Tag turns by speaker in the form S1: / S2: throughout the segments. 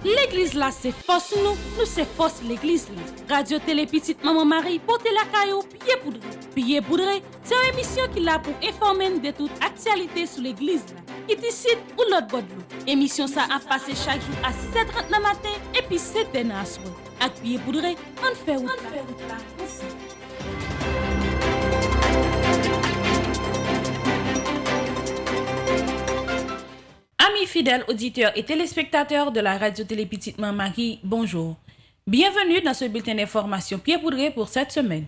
S1: L'église là, c'est force nous c'est force l'église là. Radio Télé Petite Maman Marie, portez la caillou, pied poudré. Pied poudré, c'est une émission qui là pour informer de toute actualité sur l'église là. Qui décide ou l'autre bord de l'eau. Émission ça a passé chaque jour à 6h30 le matin et puis 7h à soir. Avec pied poudré, on fait route là. Amis fidèles auditeurs et téléspectateurs de la radio Télé Petite Maman Marie, bonjour. Bienvenue dans ce bulletin d'information pied poudré pour cette semaine.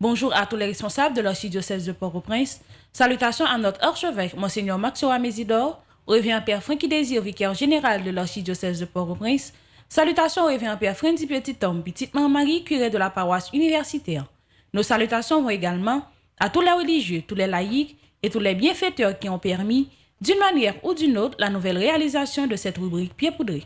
S1: Bonjour à tous les responsables de l'archidiocèse de Port-au-Prince. Salutations à notre archevêque, Monseigneur Maxoa Mésidor, au révérend Père Francky Désir, vicaire général de l'archidiocèse de Port-au-Prince. Salutations au révérend Père Frenzy Petit-Homme, Petite Maman Marie, curé de la paroisse universitaire. Nos salutations vont également à tous les religieux, tous les laïcs et tous les bienfaiteurs qui ont permis, d'une manière ou d'une autre, la nouvelle réalisation de cette rubrique pied poudré.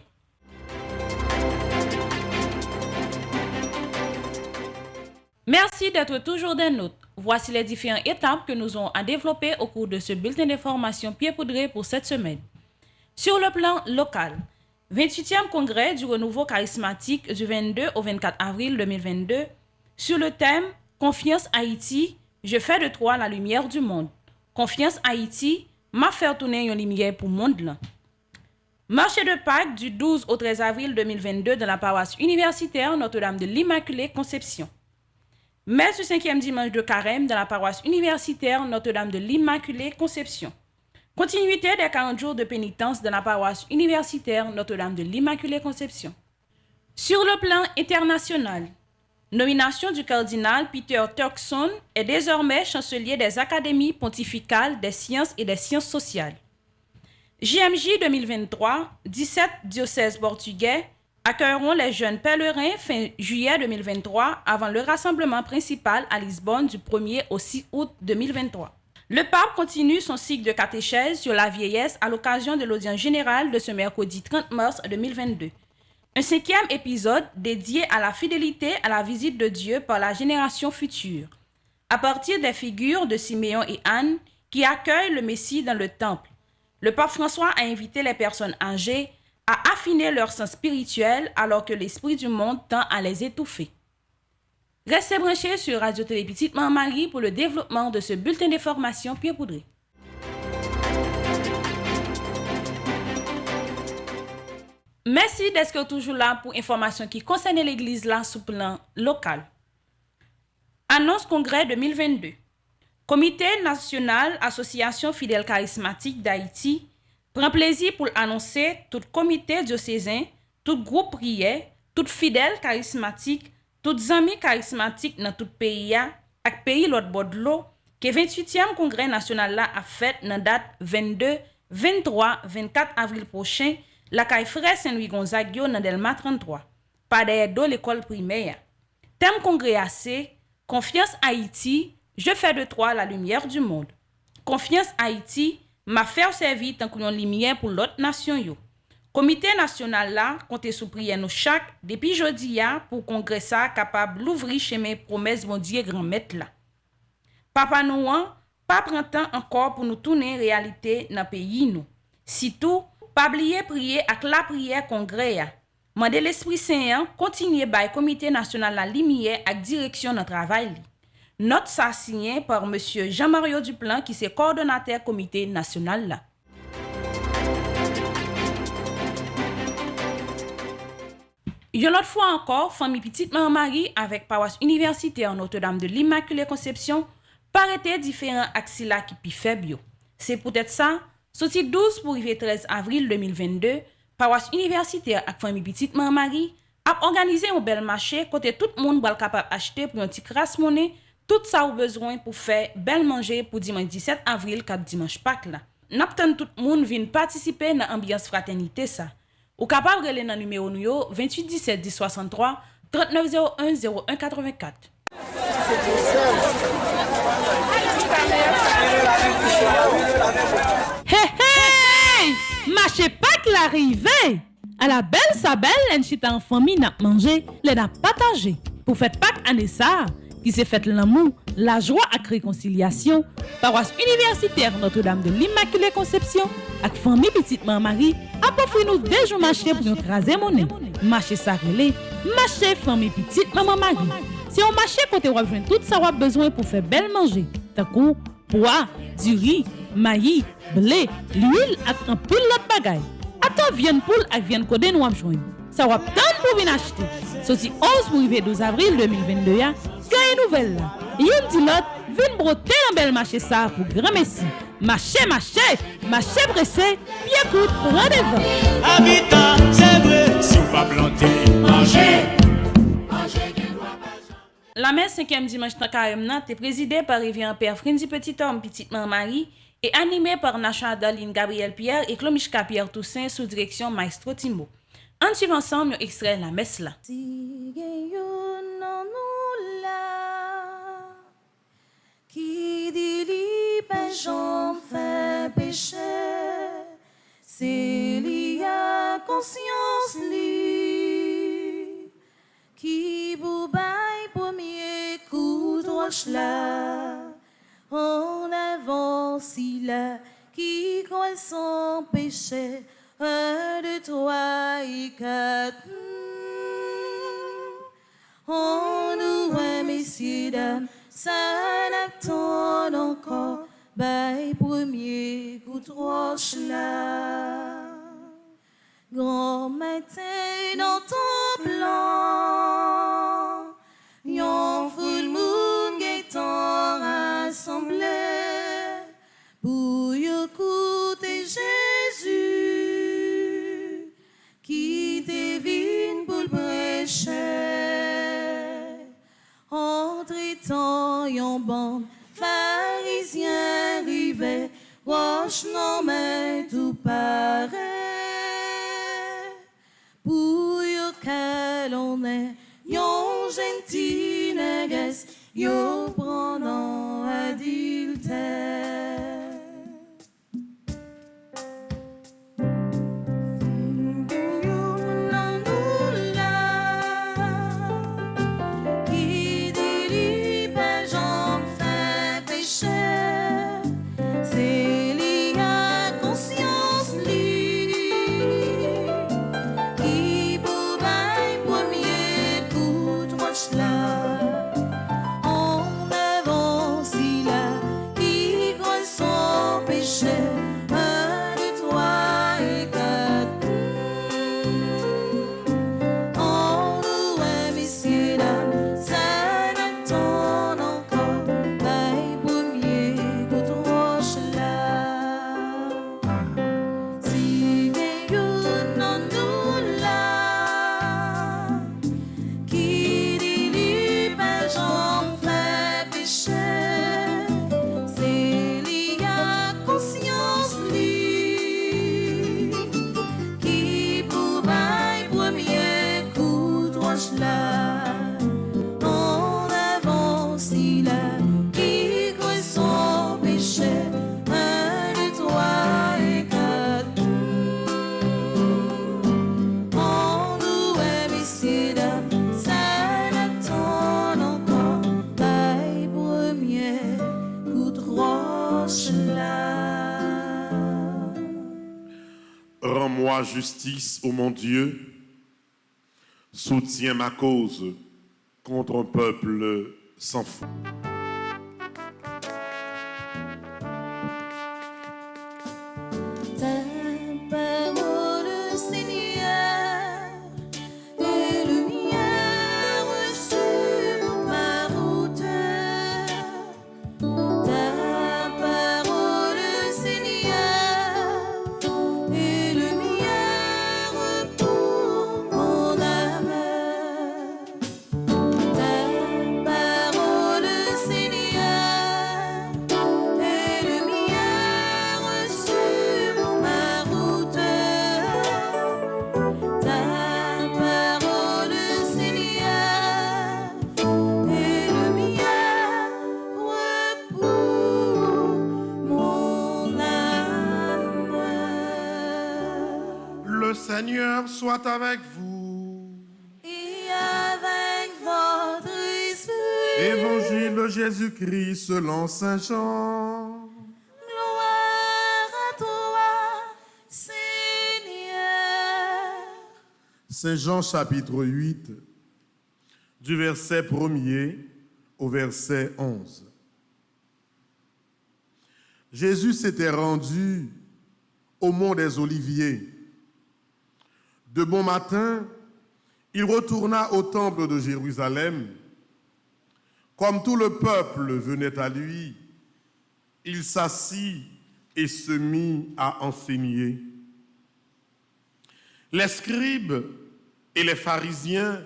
S1: Merci d'être toujours des nôtres. Voici les différentes étapes que nous aurons à développer au cours de ce bulletin d'information pied poudré pour cette semaine. Sur le plan local, 28e congrès du renouveau charismatique du 22 au 24 avril 2022 sur le thème « Confiance Haïti, je fais de toi la lumière du monde ». Confiance Haïti, m'a faire tourner une lumière pour le monde là. Marché de Pâques du 12 au 13 avril 2022 dans la paroisse universitaire Notre-Dame de l'Immaculée Conception. Messe du 5e dimanche de Carême dans la paroisse universitaire Notre-Dame de l'Immaculée Conception. Continuité des 40 jours de pénitence dans la paroisse universitaire Notre-Dame de l'Immaculée Conception. Sur le plan international, nomination du cardinal Peter Turkson est désormais chancelier des académies pontificales des sciences et des sciences sociales. JMJ 2023, 17 diocèses portugais accueilleront les jeunes pèlerins fin juillet 2023 avant le rassemblement principal à Lisbonne du 1er au 6 août 2023. Le pape continue son cycle de catéchèse sur la vieillesse à l'occasion de l'audience générale de ce mercredi 30 mars 2022. Un 5e épisode dédié à la fidélité à la visite de Dieu par la génération future, à partir des figures de Siméon et Anne qui accueillent le Messie dans le temple. Le pape François a invité les personnes âgées à affiner leur sens spirituel alors que l'esprit du monde tend à les étouffer. Restez branchés sur Radio Télé Petite Maman Marie pour le développement de ce bulletin d'information pied poudré. Merci d'être toujours là pour informations qui concernent l'église là sous plan local. Annonce congrès 2022. Comité national Association fidèle charismatique d'Haïti prend plaisir pour annoncer tout comité diocésain, tout groupe prière, tout fidèle charismatique, tout amis charismatiques dans tout pays ak pays l'autre bord de l'eau que 28e congrès national là a fait dans date 22, 23, 24 avril prochain la caille frère Saint-Louis Gonzague dans Delma 33, par derrière de l'école primaire. Thème congrès c'est Confiance Haïti, je fais de toi la lumière du monde. Confiance Haïti, m'a fait servir tant que lumière pour l'autre nation yo. Comité national là compte sous prière nous chaque depuis jeudi pour congrès ça capable l'ouvrir chemin promesse bon Dieu grand maître là. Papa Noël pas prend temps encore pour nous tourner réalité dans pays nous. Surtout pas oublier prier avec la prière congrès. Mandez l'Esprit Saint continuer by comité national la lumière avec direction dans travail. Note ça signé par monsieur Jean-Mario Duplan qui est coordonnateur comité national là. Une autre fois encore, famille Petite Maman Marie avec paroisse universitaire Notre-Dame de l'Immaculée Conception paraît différents axes là qui pi faible. C'est peut-être ça. Sorti 12 pour arriver 13 avril 2022, paroisse universitaire avec famille Petite Maman Marie a organisé un bel marché côté tout le monde va capable acheter pour un petit crasse monnaie tout ça ou besoin pour faire bel manger pour dimanche 17 avril cap dimanche Pâques là. N'attend tout le monde vient participer dans ambiance fraternité ça. Ou capable reler dans numéro nous 28 17 10 63 39 01 01 84. Marché Pâques l'arrivée. À la belle sa belle, en chita en famille n'a mangé, les n'a partagé. Pour faire Pâques année ça, qui s'est fait l'amour, la joie et réconciliation, paroisse universitaire Notre-Dame de l'Immaculée Conception, avec famille Petite Marie, a offert nous deux jours marché pour nous tracer monnaie. Marché Sarélé, marché famille Petite Maman Marie. C'est un marché côté où on joindre tout ça besoin pour faire belle manger. Tant que pois, du riz, maïs, blé, l'huile et un pile l'autre bagaille. Attends, vienne poule et vienne coder nous joindre. Ça va tant pour venir acheter. Sorti 11 pour arriver 12 avril 2022, quelle nouvelle là. Il dit l'autre, vienne broter dans bel marché ça pour grand messie. Marché pressé, bien écoute, rendez-vous.
S2: Habitat, c'est vrai, si vous pas planter, manger.
S1: La messe 5e dimanche dans Carême est présidée par Révérend Père Frenzy Petit-Homme Petite Marie et animée par Nacha Adaline Gabriel Pierre et Clomichka Pierre Toussaint sous direction Maestro Timbo. En suivant ensemble, nous extrait la messe là.
S3: Si yon nan nou la, qui dit li pa j'en fais péché, c'est li a conscience li, qui vous baille premier coup de roche là, en avant si là, qui croit sans péché. 1, 2, 3 et 4. On nous est messieurs, dames, ça n'attend encore. Bail premier coup de roche là. Grand matin dans ton plan, yon foule moun gaitan rassemblé pour y écouter Jésus. Qui te vine pour le prêcher, entre-temps yon bande pharisien rivet, roche non mais tout paraît, pour yo qu'elle on est, yon gentil négresse, yo prenant adultère.
S4: Rends-moi justice, ô mon Dieu, soutiens ma cause contre un peuple sans foi. Le Seigneur soit avec vous.
S3: Et avec votre esprit.
S4: Évangile Jésus-Christ selon Saint Jean.
S3: Gloire à toi, Seigneur.
S4: Saint Jean chapitre 8, du verset 1er au verset 11. Jésus s'était rendu au mont des Oliviers. De bon matin, il retourna au temple de Jérusalem. Comme tout le peuple venait à lui, il s'assit et se mit à enseigner. Les scribes et les pharisiens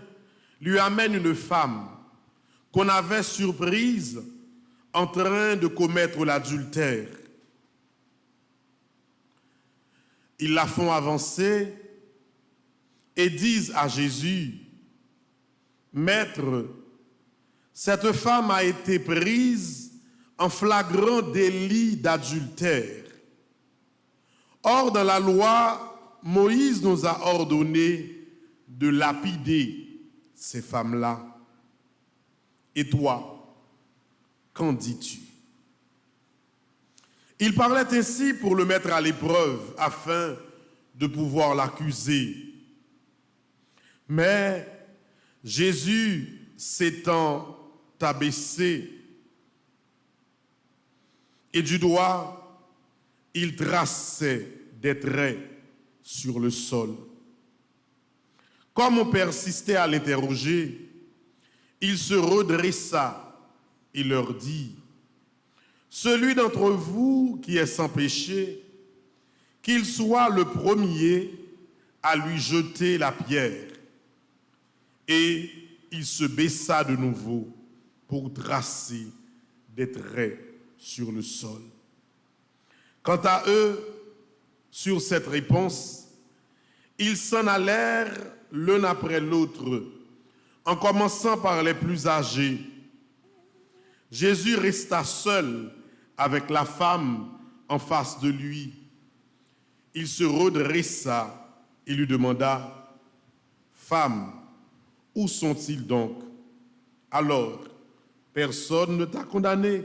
S4: lui amènent une femme qu'on avait surprise en train de commettre l'adultère. Ils la font avancer et disent à Jésus, « Maître, cette femme a été prise en flagrant délit d'adultère. Or, dans la loi, Moïse nous a ordonné de lapider ces femmes-là. Et toi, qu'en dis-tu » Il parlait ainsi pour le mettre à l'épreuve, afin de pouvoir l'accuser. Mais Jésus s'étant abaissé, et du doigt, il traçait des traits sur le sol. Comme on persistait à l'interroger, il se redressa et leur dit, « Celui d'entre vous qui est sans péché, qu'il soit le premier à lui jeter la pierre. » Et il se baissa de nouveau pour tracer des traits sur le sol. Quant à eux, sur cette réponse, ils s'en allèrent l'un après l'autre, en commençant par les plus âgés. Jésus resta seul avec la femme en face de lui. Il se redressa et lui demanda, « Femme, où sont-ils donc? Alors, personne ne t'a condamné? »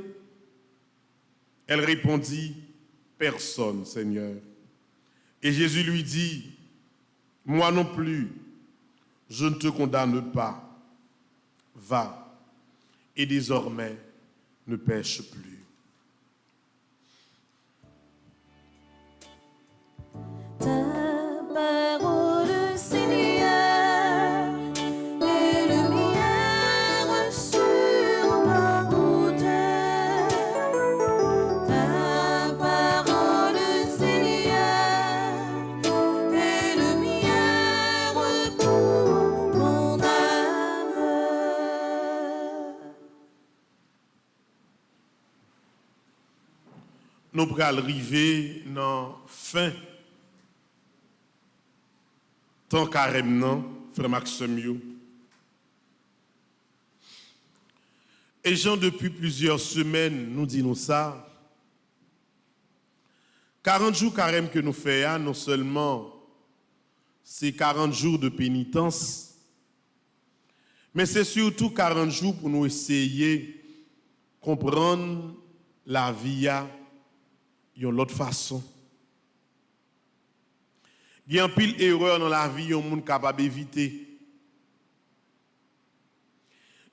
S4: Elle répondit, « Personne, Seigneur. » Et Jésus lui dit, « Moi non plus, je ne te condamne pas. Va, et désormais, ne pêche plus. »
S3: Ta parole, Seigneur, est lumière sur ma route. Ta parole, Seigneur, est lumière pour mon âme.
S4: Nous pourrons arriver dans fin tant carême, non, frère Maxime yo. Et Jean, depuis plusieurs semaines, nous dit nous ça. 40 jours carême que nous faisons, non seulement c'est 40 jours de pénitence, mais c'est surtout 40 jours pour nous essayer de comprendre la vie d'une autre façon. Il y a un pile d'erreurs dans la vie, un monde capable d'éviter.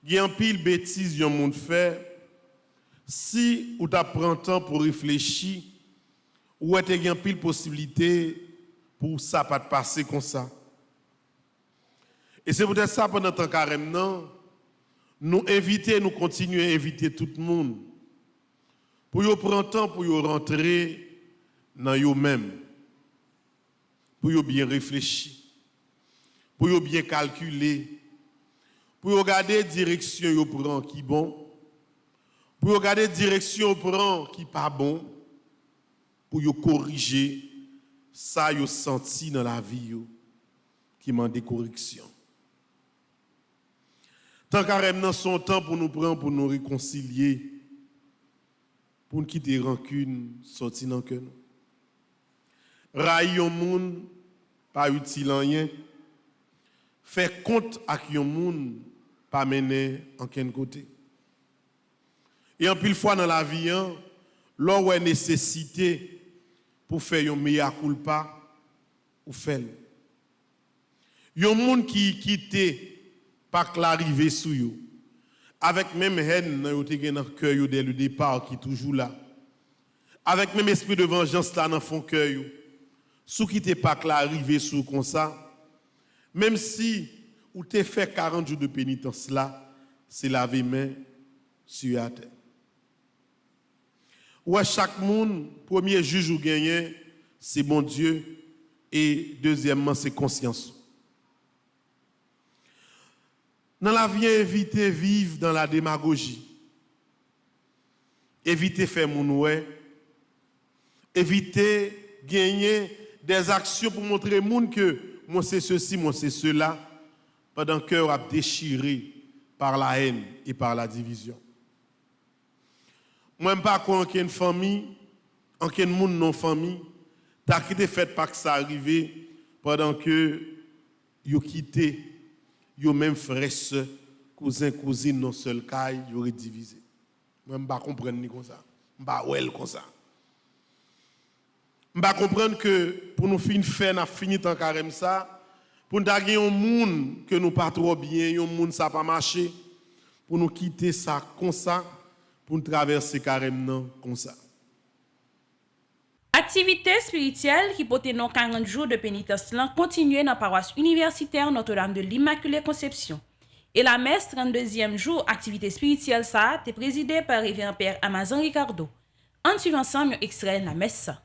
S4: Il y a un pile de bêtises que un monde fait. Si vous prenez temps pour réfléchir, ou est-ce qu'il y a un pile de possibilités pour ça pas de passer comme ça. Et c'est peut-être ça pendant le temps carême, non? Nous inviter, nous continuer à inviter tout le monde. Pour vous prendre temps pour vous rentrer dans vous-même. Pour vous bien réfléchir, pour vous bien calculer, pour vous regarder la direction vous prend qui bon, pour vous regarder la direction vous prend qui pas bon, pour vous corriger ça vous senti dans la vie qui demande correction. Tant carême dans son temps pour nous prendre pour nous réconcilier, pour nous quitter rancune sorti dans que nous. Railler un monde pas utile en rien. Faire compte à qui un monde pas mené en quel côté. Et en pile fois dans la vie, l'on a nécessité pour faire un meilleur culpa, ou faire. Il y a des gens qui quittent pas l'arrivée sur eux. Avec même haine dans le cœur dès le départ qui est toujours là. Avec même esprit de vengeance là dans le cœur. Si qui n'était pas l'arrivée sur comme ça, même si ou t'es fait 40 jours de pénitence là, c'est laver main sur la terre. Ouais, chaque monde, premier juge ou gagné, c'est bon Dieu, et deuxièmement, c'est conscience. Dans la vie, évitez vivre dans la démagogie. Évitez faire mon ouais. Évitez gagner des actions pour montrer au monde que moi c'est ceci, moi c'est cela, pendant que le cœur a déchiré par la haine et par la division. Moi, je ne sais pas quoi une famille, aucun monde non famille, t'as quitté fait pas que ça arrive pendant que yo quitté, yo même frères, sœurs, cousins, cousines non seul caille, yo aurait divisé. Moi, je ne sais pas comprendre ni comme ça. Je ne sais pas ouais comme ça. Je ne sais pas comprendre que pour nous finir faire, nous finir tant carême ça, pour nous gagner un monde que nous pas trop bien, un monde ça pas marché, pour nous quitter ça comme ça. Pour nous traverser carrément comme ça.
S1: Activité spirituelle qui portait nos 40 jours de pénitence continue dans la paroisse universitaire Notre-Dame de l'Immaculée Conception. Et la messe 32e jour, activité spirituelle ça, est présidée par Révérend Père Amazon Ricardo. En suivant ensemble, un extrait de la messe ça.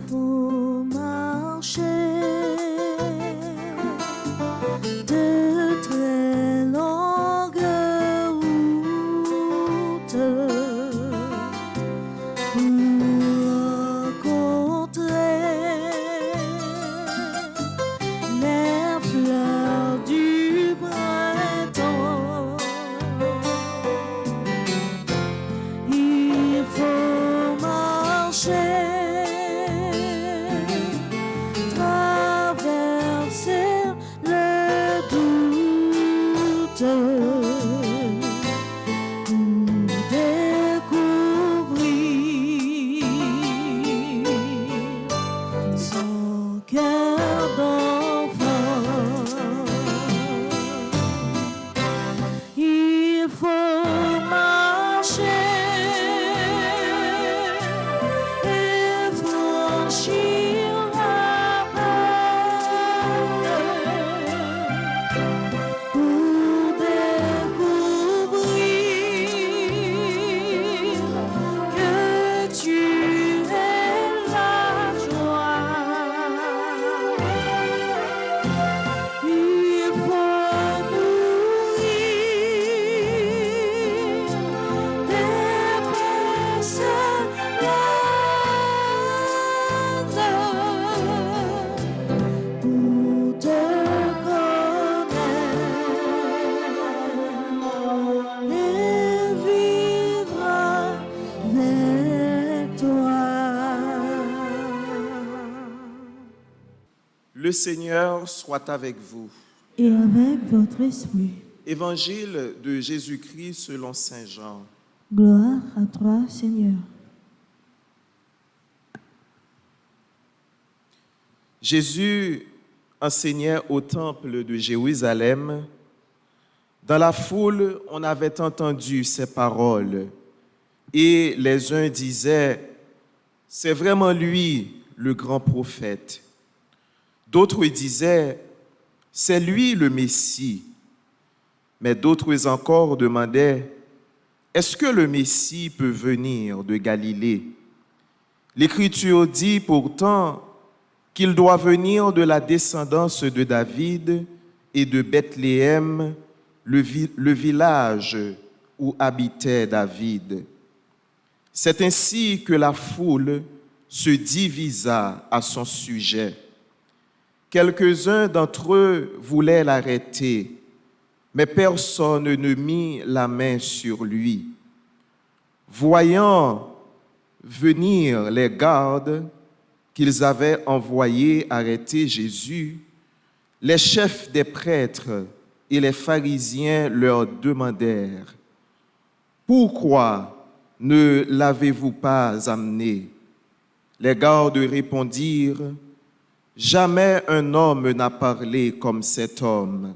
S3: Faut marcher de très longues routes pour rencontrer les fleurs du printemps. Il faut marcher, traverser le doute pour découvrir son cœur d'enfant. Il faut marcher et franchir la porte pour découvrir que tu es la joie. Il faut nourrir des personnes pour te connaître et vivre avec toi.
S5: Le Seigneur soit avec vous.
S3: Et avec votre esprit.
S5: Évangile de Jésus-Christ selon Saint Jean.
S3: Gloire à toi, Seigneur.
S5: Jésus enseignait au temple de Jérusalem. Dans la foule, on avait entendu ces paroles. Et les uns disaient, c'est vraiment lui, le grand prophète. D'autres disaient, c'est lui le Messie. Mais d'autres encore demandaient, est-ce que le Messie peut venir de Galilée? L'Écriture dit pourtant qu'il doit venir de la descendance de David et de Bethléem, le village où habitait David. C'est ainsi que la foule se divisa à son sujet. Quelques-uns d'entre eux voulaient l'arrêter, mais personne ne mit la main sur lui. Voyant venir les gardes qu'ils avaient envoyés arrêter Jésus, les chefs des prêtres et les pharisiens leur demandèrent: « Pourquoi ne l'avez-vous pas amené ?» Les gardes répondirent: « Jamais un homme n'a parlé comme cet homme. »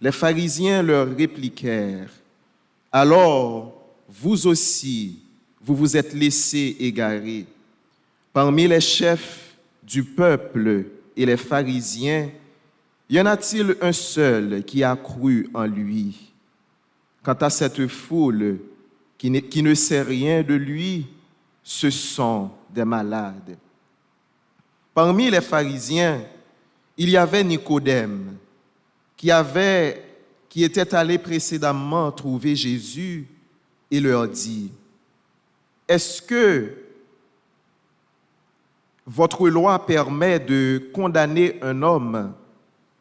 S5: Les pharisiens leur répliquèrent: « Alors, vous aussi, vous vous êtes laissés égarer. Parmi les chefs du peuple et les pharisiens, y en a-t-il un seul qui a cru en lui? Quant à cette foule qui ne sait rien de lui, ce sont des malades. » Parmi les pharisiens, il y avait Nicodème, qui était allé précédemment trouver Jésus et leur dit: « Est-ce que votre loi permet de condamner un homme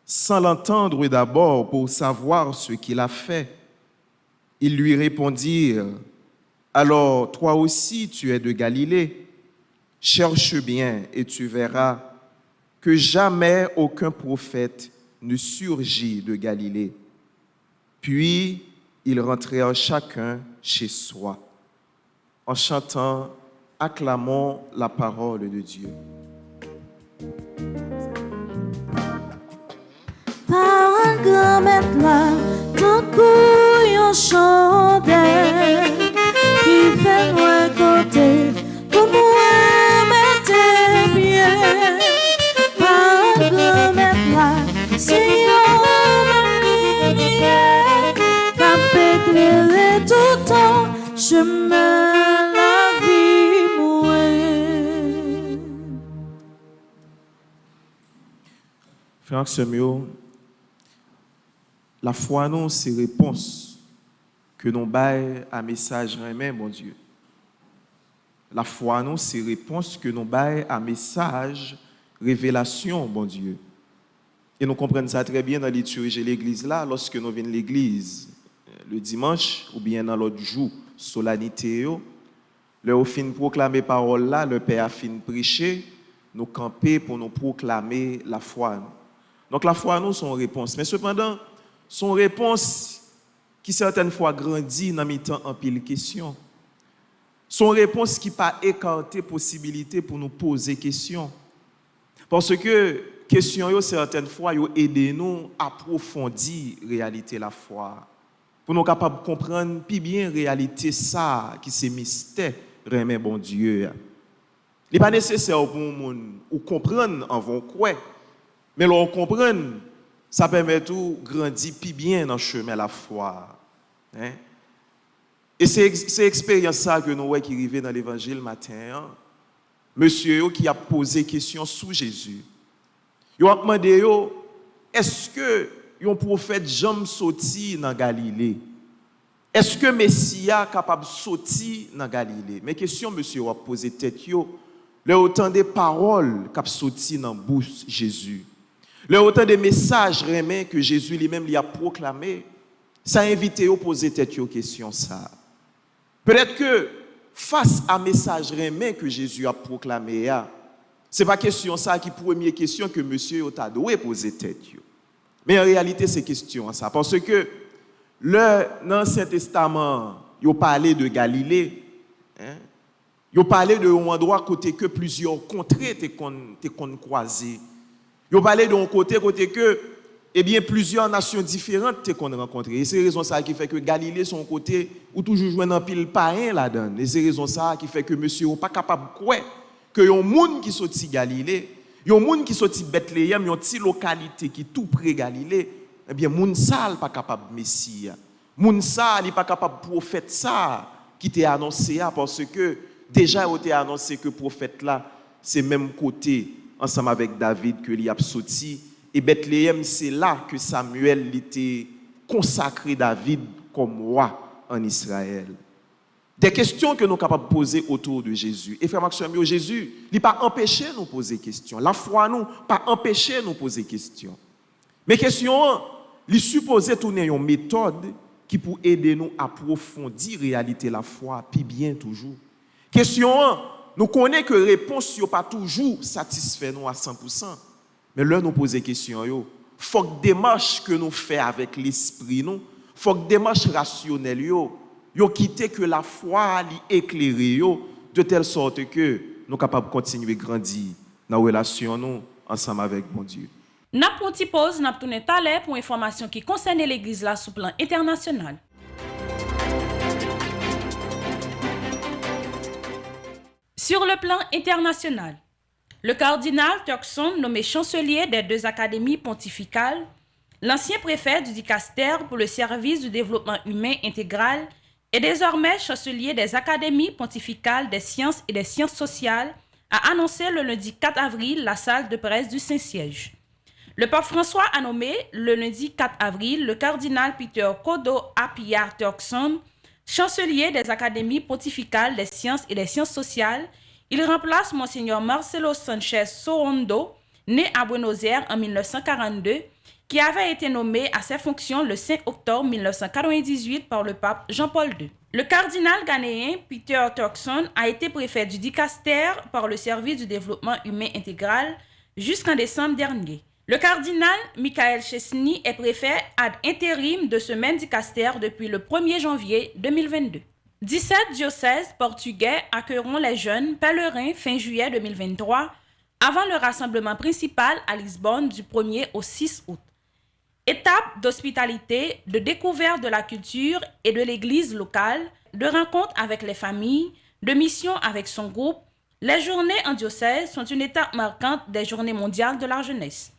S5: sans l'entendre d'abord pour savoir ce qu'il a fait? » Ils lui répondirent: « Alors, toi aussi, tu es de Galilée. Cherche bien et tu verras que jamais aucun prophète ne surgit de Galilée. » Puis, ils rentrèrent chacun chez soi. En chantant, acclamons la parole de Dieu.
S3: Parole grand maître là, ton couillon chandelle, qui fait moi côté, pour moi mettre bien. Parole grand maître là, c'est un lumière, qu'a éclairé tout ton chemin, la vie mouée.
S5: Frère Samuel, la foi, non, c'est réponse que nous baillons à message remet, mon Dieu. La foi, non, c'est réponse que nous baillons à message révélation, bon Dieu. Et nous comprenons ça très bien dans la liturgie de l'église là, lorsque nous venons à l'église le dimanche ou bien dans l'autre jour, solennité, le fin proclamer parole là, le Père a fin prêcher, nous camper pour nous proclamer la foi. Donc la foi, nous, son réponse. Mais cependant, son réponse qui certaines fois grandit dans mi-temps en pile question. Son réponse qui pas écarter possibilité pour nous poser question. Parce que question yo certaines fois yo aider nous à approfondir réalité la foi. Pour nous capable de comprendre plus bien réalité ça qui c'est mystère remet bon Dieu. Il n'est pas nécessaire pour monde ou comprendre en vont quoi. Mais l'on comprendre ça permet tout grandir plus bien dans le chemin de la foi. Hein? Et c'est expérience ça que nous voyons qui arrive dans l'évangile matin. Hein? Monsieur qui a posé question sous Jésus. Il a demandé est-ce que un prophète Jean sorti dans Galilée? Est-ce que Messia capable sortir dans Galilée? Mais question monsieur a posé tête yo, le autant des paroles qu'a sorti dans bouche Jésus. Le autant de messages remis que Jésus lui-même lui a proclamé, ça a invité à poser tête aux questions ça. Peut-être que face à message remis que Jésus a proclamé, c'est pas question ça qui première question que monsieur a dû poser tête. Mais en réalité c'est question ça parce que dans l'Ancien Testament, il parlait de Galilée, hein? Il parlait de un endroit côté que plusieurs contrées étaient croisées. Il parlait d'un côté que plusieurs nations différentes qu'on rencontrées. Et c'est raison ça qui fait que Galilée son côté ou toujours jouer dans pile païen là-dedans. Et c'est raison ça qui fait que monsieur n'est pas capable de croire que y a un monde qui sorti Galilée, y a un monde qui sorti Bethléem, y a une petite localité qui tout près Galilée, eh bien monde ça pas capable Messie. Monde ça il pas capable prophète ça qui t'est annoncé parce que déjà il était annoncé que prophète là c'est même côté ensemble avec David que il a sorti et Bethléem c'est là que Samuel était consacré David comme roi en Israël. Des questions que nous sommes capables de poser autour de Jésus. Et frère Maxime, Jésus, il n'a pas empêché de nous poser des questions. La foi, nous, pas empêché de nous poser des questions. Mais question, il supposé tourner une méthode qui peut aider nous à approfondir la réalité de la foi, puis bien toujours. Question 1, nous connaissons que réponse n'est pas toujours satisfait nous à 100%. Mais là, nous posons question, il faut que démarche que nous faisons avec l'esprit, il faut que démarche rationnelle, yo quitter que la foi éclairée, de telle sorte que nous sommes capables de continuer à grandir dans la relation nous, ensemble avec bon Dieu.
S1: Nous avons une petite pause, nous avons tourné à l'heure pour information qui concerne l'Église là sous plan international. Sur le plan international, le cardinal Turkson, nommé chancelier des 2 académies pontificales, l'ancien préfet du Dicaster pour le service du développement humain intégral, est désormais chancelier des académies pontificales des sciences et des sciences sociales, a annoncé le lundi 4 avril la salle de presse du Saint-Siège. Le pape François a nommé le lundi 4 avril le cardinal Peter Kodo Apia Turkson, chancelier des académies pontificales des sciences et des sciences sociales. Il remplace Monseigneur Marcelo Sanchez Sorondo, né à Buenos Aires en 1942, qui avait été nommé à ses fonctions le 5 octobre 1998 par le pape Jean-Paul II. Le cardinal ghanéen Peter Turkson a été préfet du Dicaster par le service du développement humain intégral jusqu'en décembre dernier. Le cardinal Michael Chesney est préfet ad intérim de ce même Dicaster depuis le 1er janvier 2022. 17 diocèses portugais accueilleront les jeunes pèlerins fin juillet 2023 avant le rassemblement principal à Lisbonne du 1er au 6 août. Étape d'hospitalité, de découverte de la culture et de l'église locale, de rencontres avec les familles, de mission avec son groupe, les journées en diocèse sont une étape marquante des Journées mondiales de la jeunesse.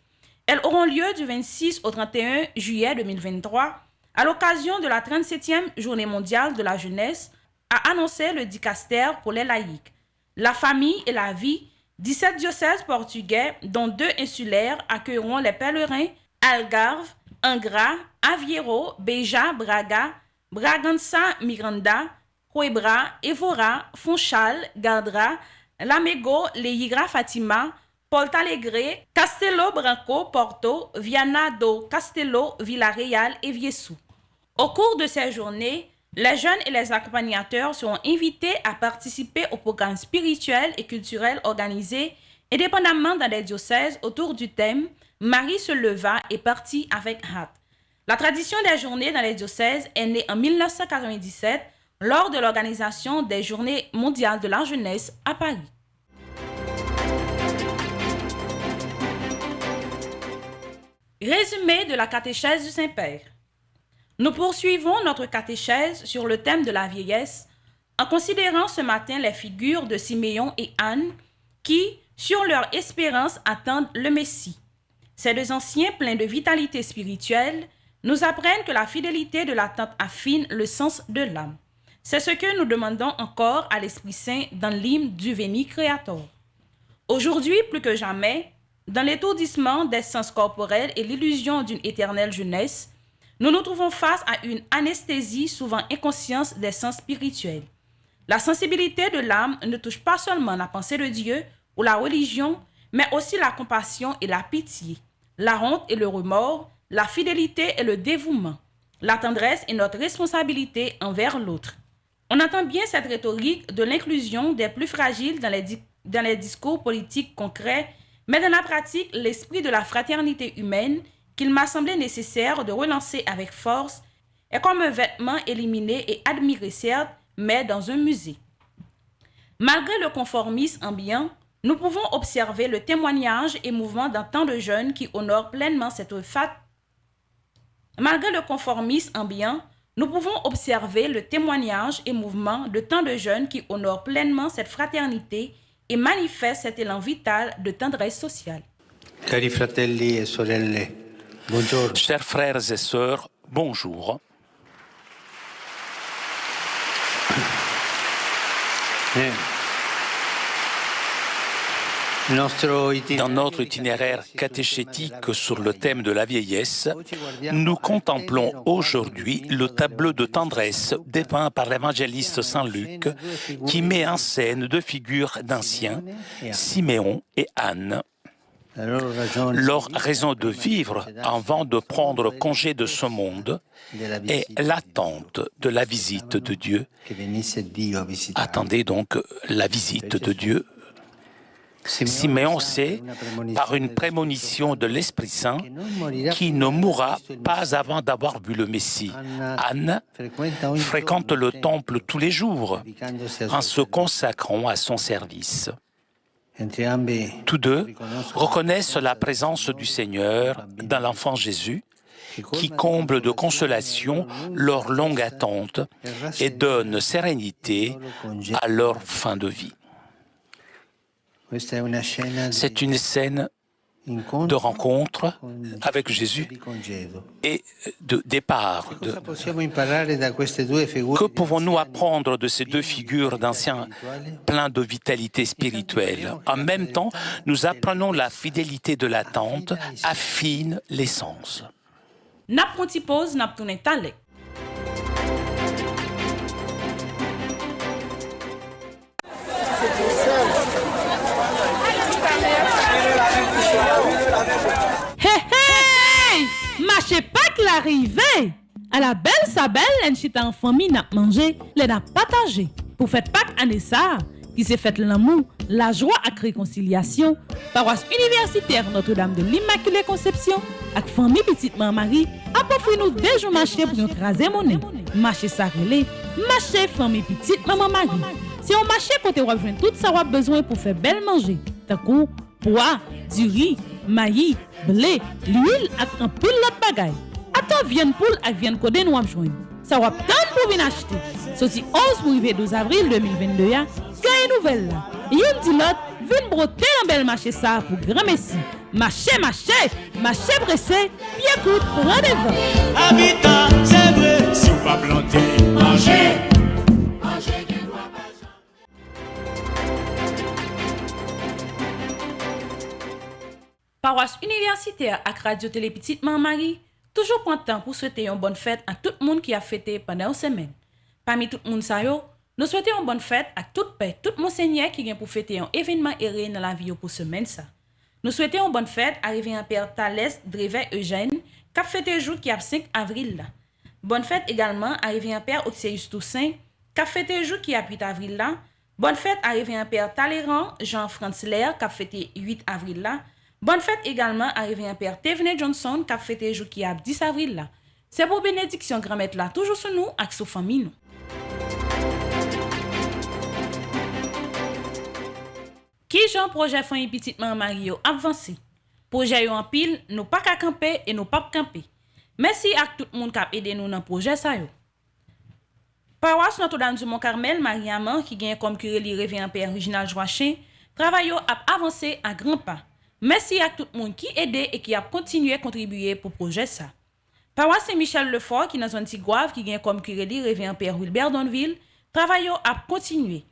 S1: Elles auront lieu du 26 au 31 juillet 2023 à l'occasion de la 37e Journée mondiale de la jeunesse, a annoncé le Dicaster pour les laïcs. La famille et la vie, 17 diocèses portugais, dont 2 insulaires, accueilleront les pèlerins Algarve, Angra, Aveiro, Beja, Braga, Bragança, Miranda, Coimbra, Évora, Funchal, Gardra, Lamego, Leira, Fatima, Porto Alegre, Castelo Branco, Porto, Viana do Castelo, Villarreal et Viesu. Au cours de ces journées, les jeunes et les accompagnateurs seront invités à participer aux programmes spirituels et culturels organisés indépendamment dans les diocèses autour du thème « Marie se leva et partit avec hâte ». La tradition des journées dans les diocèses est née en 1997 lors de l'organisation des Journées mondiales de la jeunesse à Paris. Résumé de la catéchèse du Saint-Père. Nous poursuivons notre catéchèse sur le thème de la vieillesse en considérant ce matin les figures de Siméon et Anne qui, sur leur espérance, attendent le Messie. Ces 2 anciens pleins de vitalité spirituelle nous apprennent que la fidélité de l'attente affine le sens de l'âme. C'est ce que nous demandons encore à l'Esprit Saint dans l'hymne du Veni Creator. Aujourd'hui, plus que jamais, dans l'étourdissement des sens corporels et l'illusion d'une éternelle jeunesse, nous nous trouvons face à une anesthésie souvent inconsciente des sens spirituels. La sensibilité de l'âme ne touche pas seulement la pensée de Dieu ou la religion, mais aussi la compassion et la pitié, la honte et le remords, la fidélité et le dévouement, la tendresse et notre responsabilité envers l'autre. On entend bien cette rhétorique de l'inclusion des plus fragiles dans les discours politiques concrets, mais dans la pratique, l'esprit de la fraternité humaine qu'il m'a semblé nécessaire de relancer avec force est comme un vêtement éliminé et admiré certes, mais dans un musée. Malgré le conformisme ambiant, nous pouvons observer le témoignage émouvant d'un tant de jeunes qui honorent pleinement cette Malgré le conformisme ambiant, nous pouvons observer le témoignage émouvant de tant de jeunes qui honorent pleinement cette fraternité et manifestent cet élan vital de tendresse sociale.
S6: Cari fratelli e sorelle, buongiorno.
S7: Chers frères et sœurs, bonjour. Dans notre itinéraire catéchétique sur le thème de la vieillesse, nous contemplons aujourd'hui le tableau de tendresse dépeint par l'évangéliste Saint Luc qui met en scène 2 figures d'anciens, Siméon et Anne. Leur raison de vivre avant de prendre congé de ce monde est l'attente de la visite de Dieu. Attendez donc la visite de Dieu. Siméon sait, par une prémonition de l'Esprit Saint, qu'il ne mourra pas avant d'avoir vu le Messie. Anne fréquente le temple tous les jours en se consacrant à son service. Tous deux reconnaissent la présence du Seigneur dans l'enfant Jésus, qui comble de consolation leur longue attente et donne sérénité à leur fin de vie. C'est une scène de rencontre avec Jésus et de départ. Que pouvons-nous apprendre de ces deux figures d'anciens pleins de vitalité spirituelle? En même temps, nous apprenons la fidélité de l'attente, affine l'essence.
S1: N'a pris une pause, n'a tourné talek.
S3: Hey! Marché Pâques l'arrivée! À la belle Sabelle, en chita en famille n'a mangé, les n'a partagé. Pour faire Pâques année ça, qui s'est fait l'amour, la joie et la réconciliation, paroisse universitaire Notre-Dame de l'Immaculée Conception, avec famille Petite Marie, a offert nous deux jours marché pour nous craser monnaie. Marché Sarélé, marché famille Petite Maman Marie. C'est un marché côté où on tout ça a besoin pour faire belle manger. Tant coup, pois, du riz, maïs, blé, l'huile et un pile de bagaille. Attends, viande poule et viande codée nous joindre. Ça va tant pour venir acheter. Sorti 11 pour arriver 12 avril 2022, gagne nouvelle là. Et on dit l'autre, viens broter un bel marché ça pour grand messie. Marché pressé, puis écoute, rendez-vous.
S2: Habitant, c'est vrai, si vous pas planter, manger.
S1: Paroisse universitaire avec Radio Télé Petite Marie, toujours prend temps pour souhaiter une bonne fête à tout le monde qui a fêté pendant une semaine. Parmi tout le monde ça yo, nous souhaitons une bonne fête à toute paix, tout monseigneur qui vient pour fêter un événement erré dans la vie pour semaine ça. Nous souhaitons une bonne fête à révérend Père Thalès Drevet Eugène, qui a fêté jour qui a 5 avril là. Bonne fête également à révérend Père Oxéus Toussaint, qui a fêté jour qui a 8 avril là. Bonne fête à révérend Père Talleyrand Jean-Franz Lair, qui a fêté 8 avril là. Bonne fête également à révérend Père Thévenet Johnson, qui a fêté jour qui a 10 avril là. C'est pour bénédiction grand-mère là, toujours sur nous avec sous famille nous. Qui Jean projet famille petite maman Mario avancé. Projet yo en pile, nous pas qu'à camper et nous pas camper. Merci à tout le monde qui a aidé nous dans projet ça yo. Paroisse Notre-Dame du Mont-Carmel Mariaman qui gagne comme curé li révérend Père Reginald Joachim, travail yo a avancé à grands pas. Merci à tout le monde qui aidé et qui a continué à contribuer pour projet ça. Paroisse Saint-Michel Lefort qui dans zone Tigouave qui gagne comme curé li révérend Père Wilbert Donville, travail yo a continué.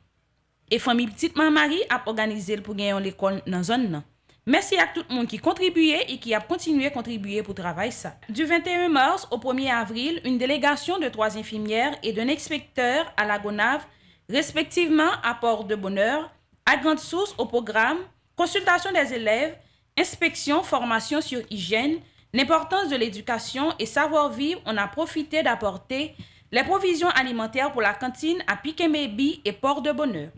S1: Et famille Petite Maman Marie a organisé pour gagner l'école dans zone nan. Merci à tout le monde qui contribuait et qui a continué à contribuer pour travail ça. Du 21 mars au 1er avril, une délégation de 3 infirmières et d'un inspecteur à la Gonave, respectivement à Port-de-Bonheur, à Grande Source au programme, consultation des élèves, inspection, formation sur hygiène, l'importance de l'éducation et savoir-vivre, on a profité d'apporter les provisions alimentaires pour la cantine à Piquet-Mébi et Port-de-Bonheur.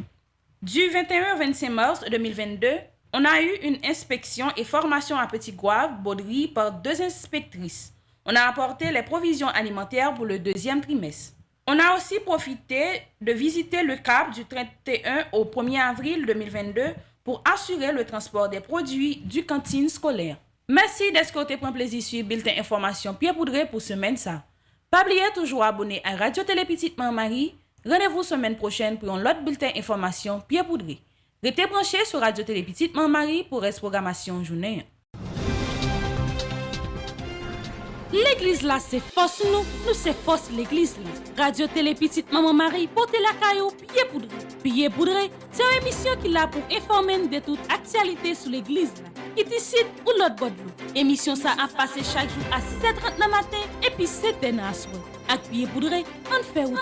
S1: Du 21 au 25 mars 2022, on a eu une inspection et formation à Petit Gouave, Baudry, par 2 inspectrices. On a apporté les provisions alimentaires pour le 2e trimestre. On a aussi profité de visiter le Cap du 31 au 1er avril 2022 pour assurer le transport des produits du cantine scolaire. Merci d'escorter prendre plaisir sur Bulletin Information Pierre Poudré pour semaine ça. Pas oublier toujours abonner à Radio Télé Petite Maman Marie. Rendez-vous semaine prochaine pour un autre bulletin information Pierre Poudré. Restez branchés sur Radio Télé Petite Maman Marie pour reste programmation journée.
S3: L'église là, c'est force nous c'est force l'église là. Radio Télé Petite Maman Marie, portez la caillou, Pierre Poudré. Pierre Poudré, c'est une émission qui là pour informer de toute actualité sur l'église là. Qui ici ou l'autre bord de l'eau. Émission ça a passé chaque jour à 6h30 le matin et puis 7h à soir. Avec Pierre Poudré, on fait route là.